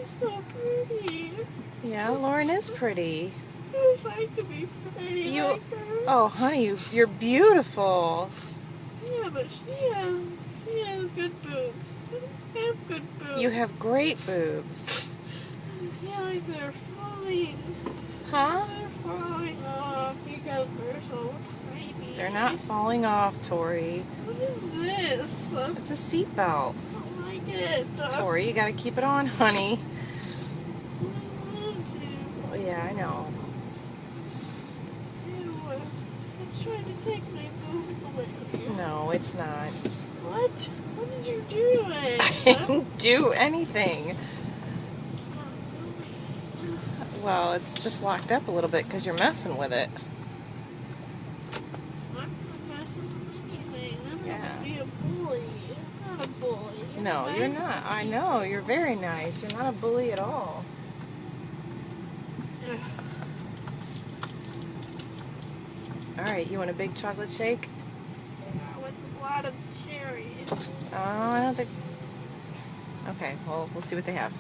She's so pretty. Yeah, Lauren is pretty. I wish I could be pretty like her. Oh, honey, you're beautiful. Yeah, but she has good boobs. I have good boobs. You have great boobs. I feel like they're falling. Huh? They're falling off because they're so tiny. They're not falling off, Tori. What is this? It's a seatbelt. I don't like it. Tori, you gotta keep it on, honey. I want to. Oh, yeah, I know. Ew. It's trying to take my boobs away. No, it's not. What? What did you do to it? I didn't do anything. It's not moving. Well, it's just locked up a little bit because you're messing with it. I'm not messing with anything. I'm Yeah. gonna be a bully. I'm not a bully. No, you're not. I know. You're very nice. You're not a bully at all. All right, you want a big chocolate shake? Yeah, with a lot of cherries. Oh, I don't think... Okay, well, we'll see what they have.